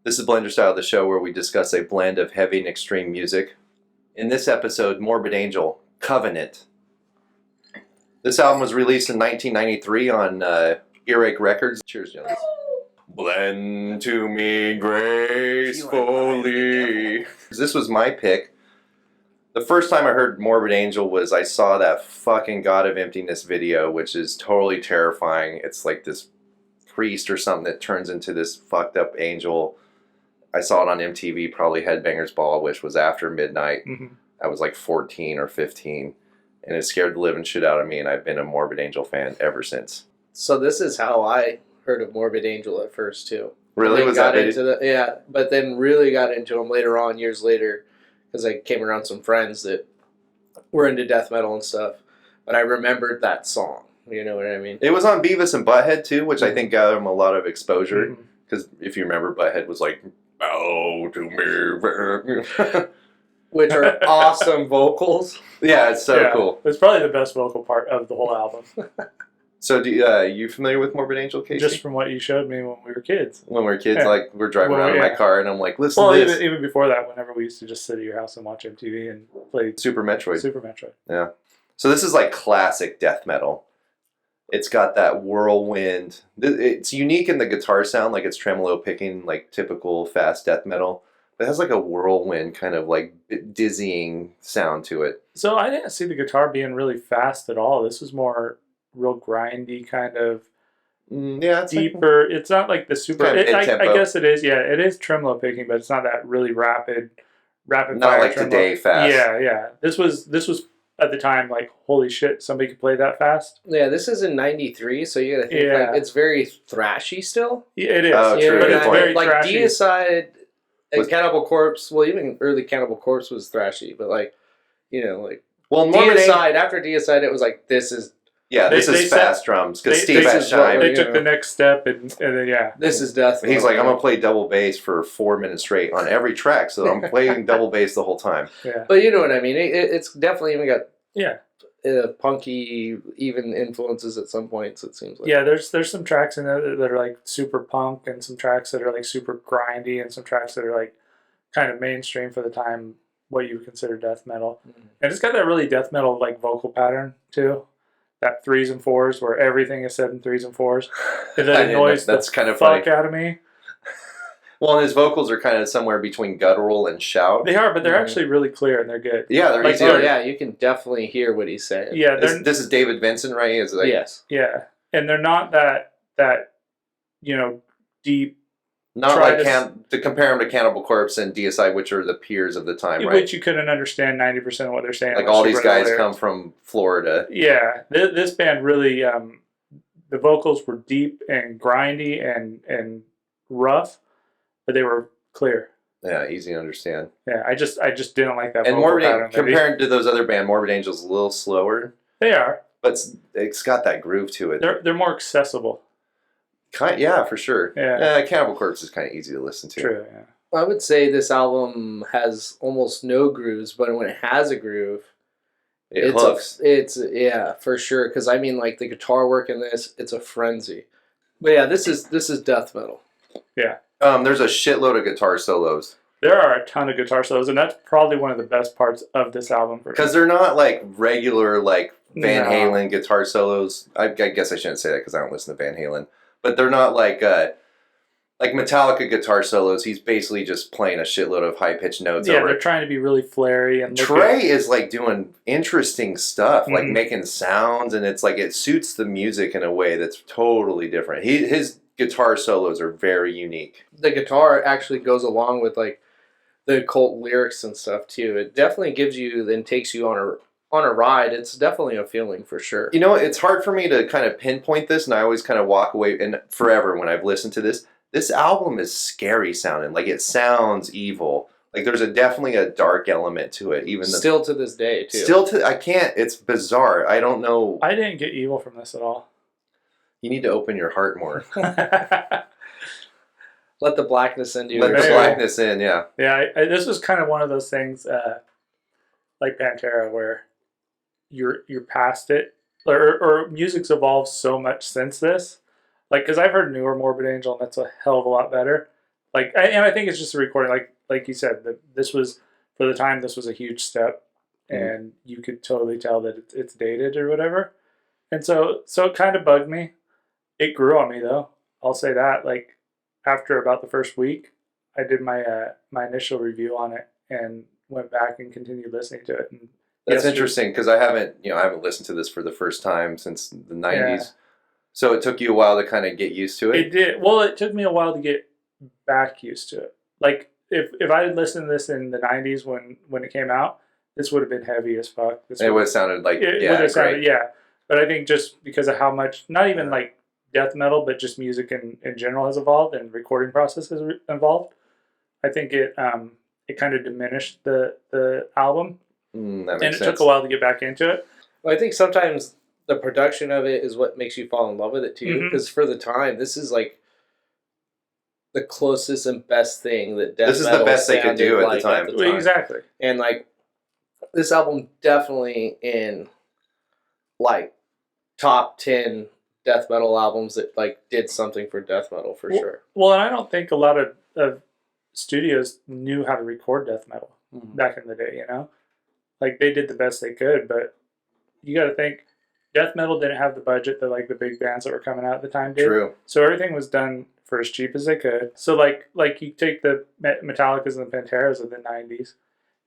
This is Blenderstyle, the show where we discuss a blend of heavy and extreme music. In this episode, Morbid Angel, Covenant. This album was released in 1993 on Earache Records. Cheers, Jones. Blend to me gracefully. This was my pick. The first time I heard Morbid Angel was I saw that fucking God of Emptiness video, which is totally terrifying. It's like this priest or something that turns into this fucked up angel. I saw it on MTV, probably Headbangers Ball, which was after midnight. Mm-hmm. I was like 14 or 15, and it scared the living shit out of me, and I've been a Morbid Angel fan ever since. So this is how I heard of Morbid Angel at first, too. Really? Was that into yeah, but then really got into them later on, years later, because I came around some friends that were into death metal and stuff, but I remembered that song. You know what I mean? It was on Beavis and Butthead, too, which I think got them a lot of exposure, because if you remember, Butthead was like, bow to me. Which are awesome vocals. Yeah, it's so cool. It's probably the best vocal part of the whole album. So, you familiar with Morbid Angel, Casey? Just from what you showed me when we were kids. When we were kids, like, we're driving around in my car, and I'm like, listen to this. Even before that, whenever we used to just sit at your house and watch MTV and play Super Metroid. Yeah. So this is like classic death metal. It's got that whirlwind. It's unique in the guitar sound, like it's tremolo picking, like typical fast death metal. But it has like a whirlwind kind of like dizzying sound to it. So I didn't see the guitar being really fast at all. This was more real grindy kind of it's deeper. It's not like the super. Kind of I guess it is. Yeah, it is tremolo picking, but it's not that really rapid. Not fire like tremolo. today fast. Yeah. This was at the time like holy shit, somebody could play that fast. Yeah, this is in '93, so you gotta think like it's very thrashy still. Yeah, it is. Oh, true. But it's very like thrashy. Deicide and Cannibal Corpse. Well, even early Cannibal Corpse was thrashy, but like Well, Deicide after Deicide, it was like this is fast drums because Steve has shine. They took the next step and then this is death. He's like, I'm gonna play double bass for 4 minutes straight on every track, so I'm playing double bass the whole time. Yeah, but you know what I mean. It's definitely even got punky even influences at some points. It seems like there's some tracks in there that are like super punk and some tracks that are like super grindy and some tracks that are like kind of mainstream for the time, what you would consider death metal. And it's got that really death metal like vocal pattern too. That 3s and 4s where everything is said in 3s and 4s. And that annoys the kind of fuck funny out of me. Well, and his vocals are kind of somewhere between guttural and shout. They are, but they're actually really clear and they're good. Yeah, they're like, easy. You can definitely hear what he's saying. Yeah, this is David Vincent, right? Yes. Yeah, and they're not that deep. Not like to compare them to Cannibal Corpse and Deicide, which are the peers of the time, right? Which you couldn't understand 90% of what they're saying. Like all these guys come from Florida. Yeah, this band really, the vocals were deep and grindy and rough, but they were clear. Yeah, easy to understand. Yeah, I just didn't like that. And vocal pattern, compared to those other bands, Morbid Angel's a little slower. They are, but it's got that groove to it. They're more accessible. Yeah, for sure. Yeah. Cannibal Corpse is kind of easy to listen to. True, yeah. I would say this album has almost no grooves, but when it has a groove, it hooks. It's for sure. Because I mean, like the guitar work in this, it's a frenzy. But yeah, this is death metal. Yeah. There's a shitload of guitar solos. There are a ton of guitar solos, and that's probably one of the best parts of this album. Because they're not like regular like Van Halen guitar solos. I guess I shouldn't say that because I don't listen to Van Halen. But they're not like Metallica guitar solos. He's basically just playing a shitload of high-pitched notes over it. They're trying to be really flary. And Trey is like doing interesting stuff, like making sounds, and it's like it suits the music in a way that's totally different. His guitar solos are very unique. The guitar actually goes along with like the occult lyrics and stuff too. It definitely gives you and takes you on a ride. It's definitely a feeling for sure. You know, it's hard for me to kind of pinpoint this, and I always kind of walk away, and forever when I've listened to this album is scary sounding. Like, it sounds evil. Like, there's definitely a dark element to it. Still to this day, too. I can't, it's bizarre. I don't know. I didn't get evil from this at all. You need to open your heart more. Let the blackness into you. Let the blackness in, yeah. Yeah, this was kind of one of those things, like Pantera, where you're past it, or music's evolved so much since this. Like, because I've heard newer Morbid Angel, and that's a hell of a lot better. And I think it's just a recording. Like you said, this was for the time. This was a huge step, and you could totally tell that it's dated or whatever. And so it kind of bugged me. It grew on me though. I'll say that. Like after about the first week, I did my initial review on it and went back and continued listening to it. And That's interesting because I haven't listened to this for the first time since the 90s. Yeah. So it took you a while to kind of get used to it? It did. Well, it took me a while to get back used to it. Like, if I had listened to this in the 90s when it came out, this would have been heavy as fuck. It would have sounded like, yeah. But I think just because of how much, not even like death metal, but just music in general has evolved and recording process has evolved, I think it kind of diminished the album. That makes sense. Took a while to get back into it. Well, I think sometimes the production of it is what makes you fall in love with it too. Because for the time, this is like the closest and best thing that death metal. This is the best they could do at the time. Exactly. And like this album definitely in like top 10 death metal albums that like did something for death metal for sure. Well, and I don't think a lot of studios knew how to record death metal back in the day, you know? Like they did the best they could, but you got to think death metal didn't have the budget that like the big bands that were coming out at the time did. True. So everything was done for as cheap as they could. So like you take the Metallicas and the Panteras of the 90s,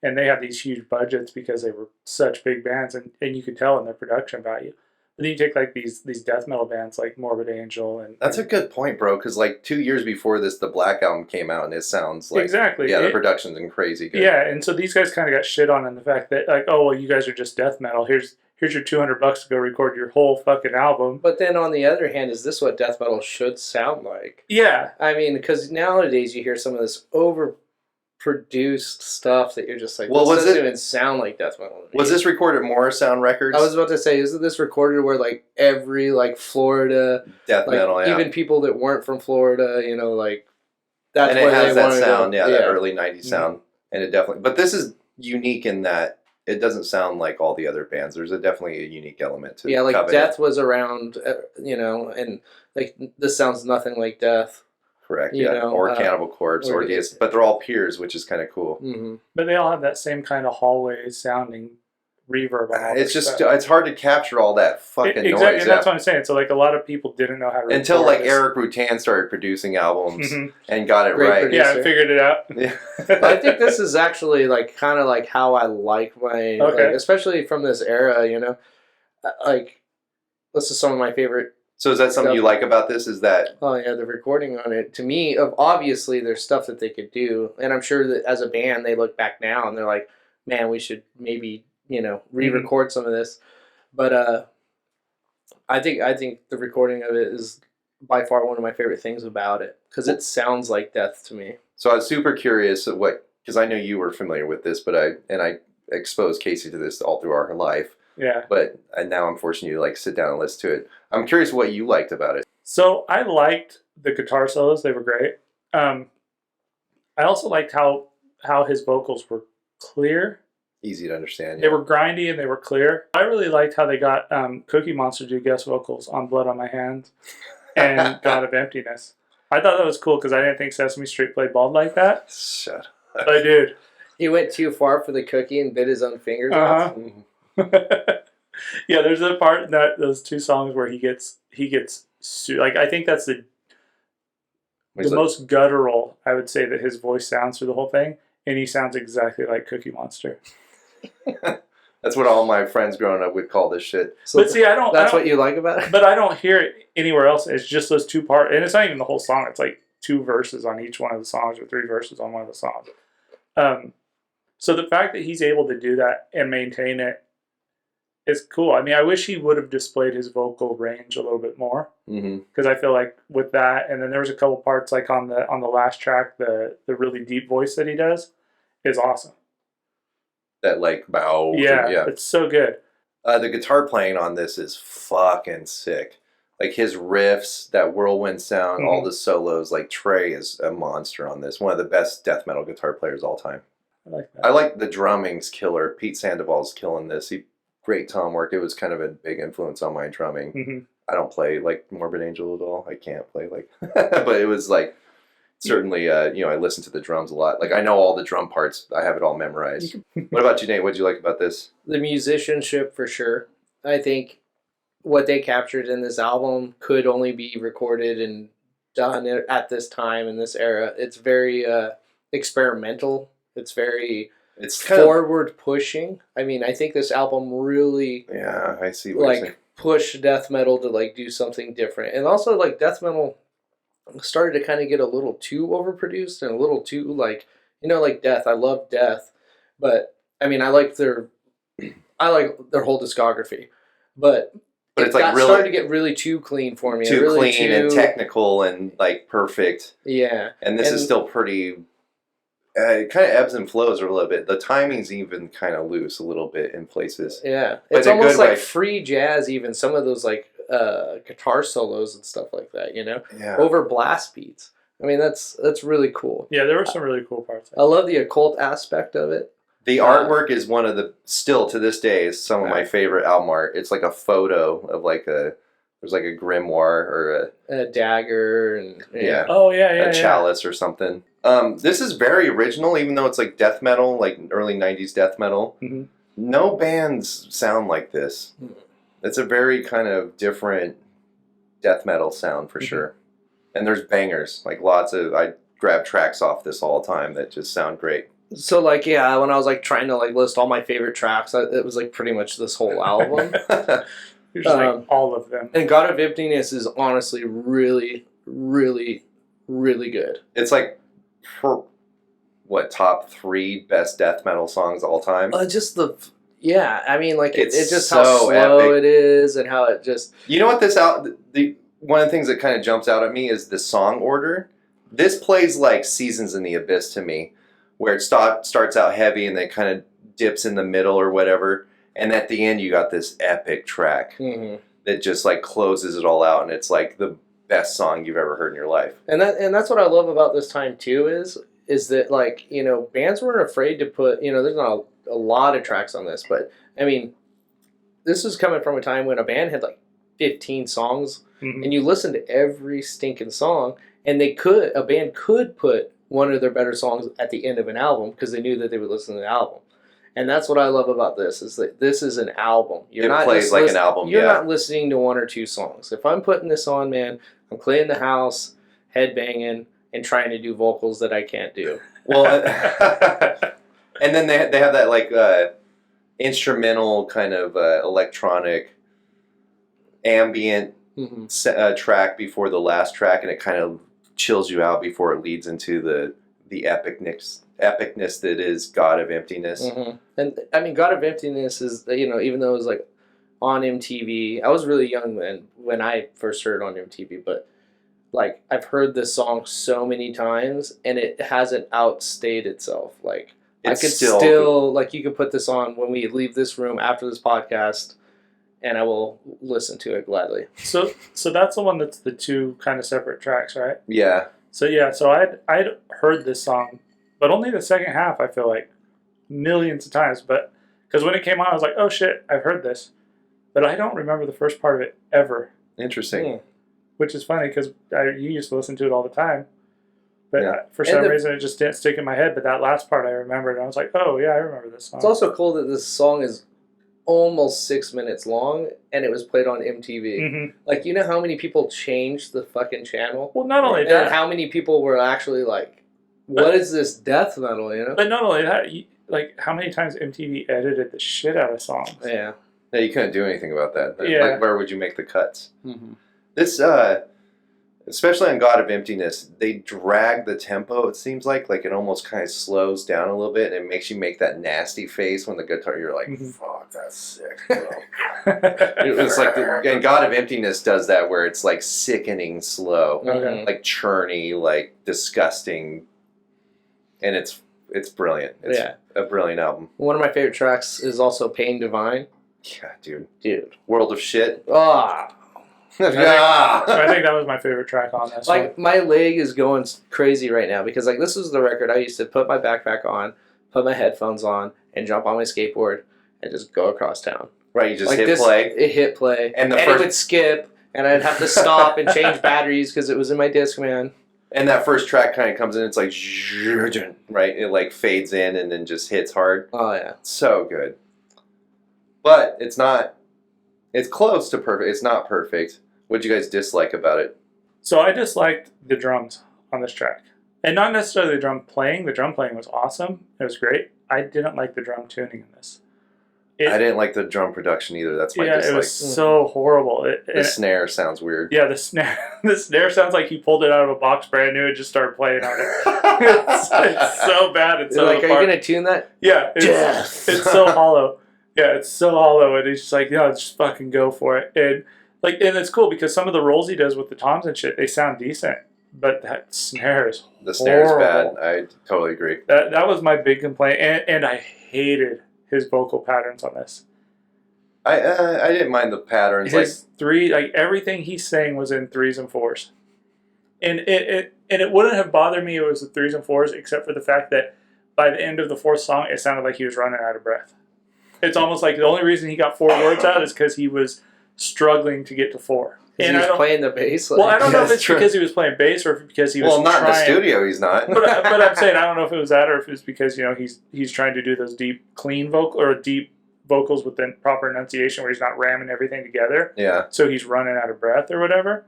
and they had these huge budgets because they were such big bands, and you could tell in their production value. But then you take like these death metal bands like Morbid Angel and that's a good point, bro. Because like 2 years before this, the Black Album came out, and it sounds like exactly the production's crazy good. Yeah, and so these guys kind of got shit on in the fact that like, oh well, you guys are just death metal. Here's your $200 to go record your whole fucking album. But then on the other hand, is this what death metal should sound like? Yeah, I mean, because nowadays you hear some of this overproduced stuff that you're just like, well, this doesn't even sound like death metal. Was this recorded at Morrisound Records? I was about to say, isn't this recorded where like every like Florida death metal, even people that weren't from Florida, you know, like that's and where it has they that sound, that early '90s sound, and it definitely. But this is unique in that it doesn't sound like all the other bands. There's definitely a unique element to it. Yeah, like Covenant. Death was around, you know, and like this sounds nothing like Death. Correct, or Cannibal Corpse, or DS, but they're all peers, which is kind of cool. Mm-hmm. But they all have that same kind of hallway sounding reverb. It's just it's hard to capture all that fucking noise. Exactly, and that's what I'm saying. So like a lot of people didn't know how to until like Eric Rutan started producing albums and got it right. Producer. Yeah, I figured it out. Yeah. I think this is actually like kind of like how I like my, like, especially from this era. You know, like this is some of my favorite. So is that something you like about this? Is that the recording on it? To me, obviously there's stuff that they could do, and I'm sure that as a band they look back now and they're like, man, we should maybe re-record some of this. But I think the recording of it is by far one of my favorite things about it because it sounds like death to me. So I was super curious at because I know you were familiar with this, but I exposed Casey to this all through our life. Yeah. But now I'm forcing you to like sit down and listen to it. I'm curious what you liked about it. So I liked the guitar solos; they were great. I also liked how his vocals were clear, easy to understand. They were grindy and they were clear. I really liked how they got Cookie Monster to do guest vocals on "Blood on My Hands" and "God of Emptiness." I thought that was cool because I didn't think Sesame Street played bald like that. Shut up. I did. He went too far for the cookie and bit his own fingers off. Yeah, there's a part in those two songs where he gets like I think that's the most guttural I would say that his voice sounds through the whole thing, and he sounds exactly like Cookie Monster. That's what all my friends growing up would call this shit. So but see, that's what you like about it. But I don't hear it anywhere else. It's just those two parts, and it's not even the whole song. It's like 2 verses on each one of the songs, or 3 verses on one of the songs. So the fact that he's able to do that and maintain it is cool. I mean, I wish he would have displayed his vocal range a little bit more, because I feel like with that, and then there was a couple parts like on the last track, the really deep voice that he does is awesome. That like bow. Yeah, it's so good. The guitar playing on this is fucking sick. Like his riffs, that whirlwind sound, all the solos. Like Trey is a monster on this. One of the best death metal guitar players of all time. I like that. I like the drumming's killer. Pete Sandoval's killing this. Great tom work. It was kind of a big influence on my drumming. I don't play like Morbid Angel at all. I can't play like, but it was like, certainly, you know, I listen to the drums a lot. Like I know all the drum parts. I have it all memorized. What about you, Nate? What did you like about this? The musicianship for sure. I think what they captured in this album could only be recorded and done at this time in this era. It's very experimental. It's very It's kind of forward pushing. I mean, I think this album really yeah. I see what you're saying. like pushed death metal to like do something different, and also like death metal started to kind of get a little too overproduced and a little too like, you know, like Death. I love Death, but I mean, I like their whole discography, but But it's like really started to get really too clean for me. too really clean and technical and like perfect. Yeah, And this is still pretty. It kind of ebbs and flows a little bit. The timing's even kind of loose a little bit in places. yeah. But It's in a almost good way. like free jazz. Even some of those like guitar solos and stuff like that. You know, Yeah. over blast beats. I mean, that's really cool. Yeah, there were some really cool parts. I love the occult aspect of it. The artwork is one of the still to this day is some of my favorite album art. It's like a photo of like there's like a grimoire or A dagger and Yeah. Oh yeah, a chalice or something. This is very original, even though it's like death metal, like early '90s death metal. Mm-hmm. No bands sound like this. Mhm. It's a very kind of different death metal sound for sure. And there's bangers, like lots of. I grab tracks off this all the time that just sound great. So like yeah, when I was like trying to like list all my favorite tracks, it was like pretty much this whole album. You're just like all of them. And God of Emptiness is honestly really, really, really good. It's like, top 3 best death metal songs all time? Just I mean like It's it's just so how slow epic. it is and how it just You know what one of the things that kind of jumps out at me is the song order. This plays like Seasons in the Abyss to me, where it starts out heavy and then kind of dips in the middle or whatever, and at the end you got this epic track that just like closes it all out, and it's like the best song you've ever heard in your life. and that's what I love about this time too is that like, you know, bands weren't afraid to put, you know, there's not a lot of tracks on this, but I mean, this is coming from a time when a band had like 15 songs and you listen to every stinking song, and a band could put one of their better songs at the end of an album because they knew that they would listen to the album. And that's what I love about this is that this is an album. It plays like an album, You're yeah. not listening to 1 or 2 songs. If I'm putting this on, man, I'm cleaning the house, headbanging, and trying to do vocals that I can't do. Well, and then they have that like instrumental kind of electronic ambient track before the last track, and it kind of chills you out before it leads into the epicness that is God of Emptiness. And I mean, God of Emptiness is, you know, even though it was like on MTV, I was really young when I first heard it on MTV, but like I've heard this song so many times and it hasn't outstayed itself. Like It's I could still like, you could put this on when we leave this room after this podcast and I will listen to it gladly. So that's the one that's the 2 kind of separate tracks, right? Yeah. So I'd heard this song, but only the second half. I feel like millions of times, but because when it came on, I was like, oh shit, I've heard this, but I don't remember the first part of it ever. Interesting. Which is funny because you used to listen to it all the time, but Yeah. for some reason it just didn't stick in my head. But that last part I remembered, and I was like, oh yeah, I remember this song. It's also cool that this song is almost 6 minutes long and it was played on MTV. Like, you know how many people changed the fucking channel? Well, not only And that, how many people were actually like, what is this death metal, you know? but not only that, like how many times MTV edited the shit out of songs. Yeah. Yeah, you couldn't do anything about that. Yeah. Like, where would you make the cuts? This, especially on God of Emptiness, they drag the tempo, it seems like it almost kind of slows down a little bit, and it makes you make that nasty face when the guitar, you're like, fuck, that's sick, bro. It's like, and God of Emptiness does that where it's like sickening slow, Okay. like churny, like disgusting, and it's brilliant. It's a brilliant album. One of my favorite tracks is also Pain Divine. Yeah, dude. Dude. World of Shit. Ah. I think that was my favorite track on this one. Like, my leg is going crazy right now because, like, this was the record I used to put my backpack on, put my headphones on, and jump on my skateboard and just go across town. Right, you just like hit play. It hit play. And it would skip, and I'd have to stop and change batteries because it was in my Discman. And that first track kind of comes in, it's like, right? It like fades in and then just hits hard. Oh, yeah. So good. But it's not, it's close to perfect. It's not perfect. What'd you guys dislike about it? So I disliked the drums on this track. And not necessarily the drum playing. The drum playing was awesome. It was great. I didn't like the drum tuning in this. I didn't like the drum production either. That's my dislike. It was so horrible. The snare sounds weird. Yeah, the snare sounds like he pulled it out of a box brand new and just started playing on it. it's so bad. It's so like, are you going to tune that? Yeah, it's so hollow. Yeah, it's so hollow, and he's just like, yeah, just fucking go for it. And it's cool because some of the rolls he does with the toms and shit, they sound decent, but that snare is the snare is horrible. bad. I totally agree. That was my big complaint, and I hated his vocal patterns on this. I didn't mind the patterns. His everything he's saying was in 3s and 4s, and it wouldn't have bothered me if it was the 3s and 4s, except for the fact that by the end of the 4th song, it sounded like he was running out of breath. It's almost like the only reason he got 4 words out is because he was struggling to get to 4. And he was playing the bass. Well, I don't know if it's because he was playing bass or if because he was. Well, not in the studio. He's not. But I'm saying I don't know if it was that or if it was because he's trying to do those deep, clean deep vocals with the proper enunciation where he's not ramming everything together. Yeah. So he's running out of breath or whatever.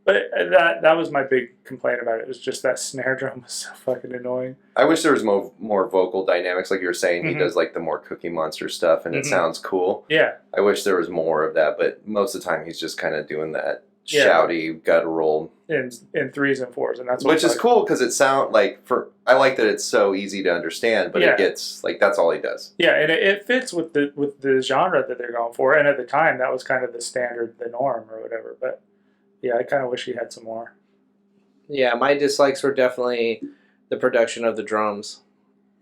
But that was my big complaint about it. It was just that snare drum was so fucking annoying. I wish there was more vocal dynamics, like you were saying. He does like the more Cookie Monster stuff, and it sounds cool. Yeah. I wish there was more of that, but most of the time he's just kind of doing that shouty, guttural in 3s and 4s, and that's which is cool because it sound like I like that it's so easy to understand, but it gets like that's all he does. Yeah, and it fits with the genre that they're going for, and at the time that was kind of the standard, the norm or whatever. But yeah, I kind of wish he had some more. Yeah, my dislikes were definitely the production of the drums.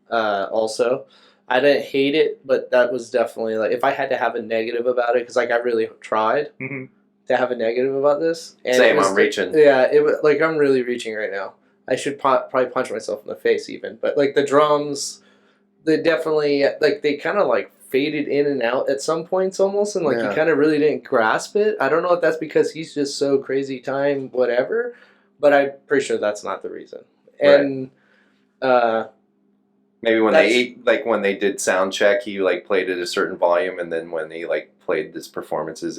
Also, I didn't hate it, but that was definitely like if I had to have a negative about it, because like I really tried to have a negative about this. And same, I'm reaching. Yeah, it was like I'm really reaching right now. I should probably punch myself in the face even, but like the drums, they definitely like they kind of like faded in and out at some points almost, and like you kind of really didn't grasp it. I don't know if that's because he's just so crazy time whatever, but I'm pretty sure that's not the reason. And maybe when when they did sound check, he like played at a certain volume, and then when he like played his performances,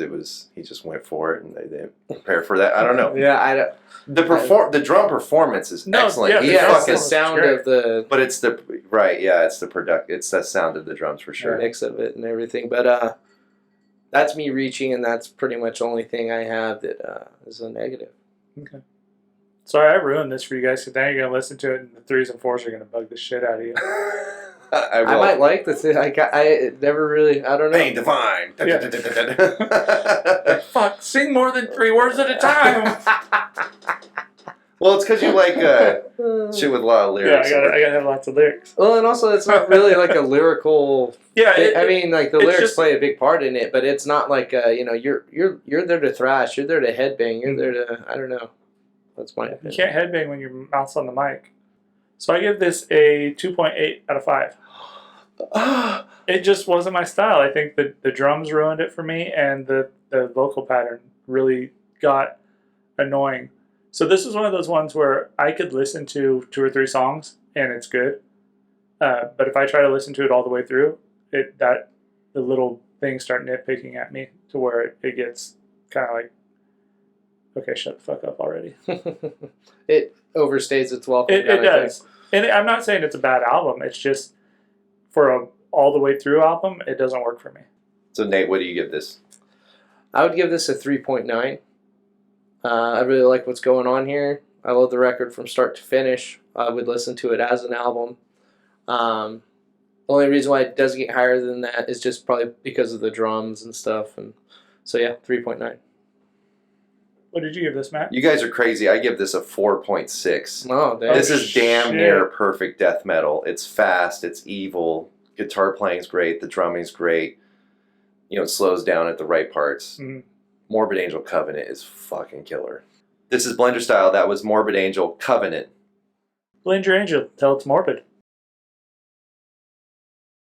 he just went for it, and they didn't prepare for that. I don't know. Yeah, the drum performance is excellent. It's the sound of the. But it's the it's the it's the sound of the drums for sure. Mix of it and everything, but that's me reaching, and that's pretty much the only thing I have that is a negative. Okay. Sorry, I ruined this for you guys, because now you're gonna listen to it, and the 3s and 4s are gonna bug the shit out of you. I might like the thing. I never really. I don't know. Pain divine. Fuck! Sing more than 3 words at a time. Well, it's because you like shit with a lot of lyrics. Yeah, I gotta have lots of lyrics. Well, and also it's not really like a lyrical. Yeah, I mean, like the lyrics play a big part in it, but it's not like you're there to thrash. You're there to headbang. You're there to I don't know. That's my opinion. You can't headbang when your mouth's on the mic. So I give this a 2.8 out of 5. It just wasn't my style. I think the drums ruined it for me, and the vocal pattern really got annoying. So this is one of those ones where I could listen to 2 or 3 songs and it's good. But if I try to listen to it all the way through, the little things start nitpicking at me to where it gets kind of like, okay, shut the fuck up already. It overstays its welcome. It does. And I'm not saying it's a bad album. It's just for a all the way through album, it doesn't work for me. So Nate, what do you give this? I would give this a 3.9. I really like what's going on here. I love the record from start to finish. I would listen to it as an album. The only reason why it doesn't get higher than that is just probably because of the drums and stuff. And so yeah, 3.9. What did you give this, Matt? You guys are crazy. I give this a 4.6. Oh, this is damn near perfect death metal. It's fast. It's evil. Guitar playing's great. The drumming's great. It slows down at the right parts. Mm-hmm. Morbid Angel Covenant is fucking killer. This is Blenderstyle. That was Morbid Angel Covenant. Blend your angel till it's morbid.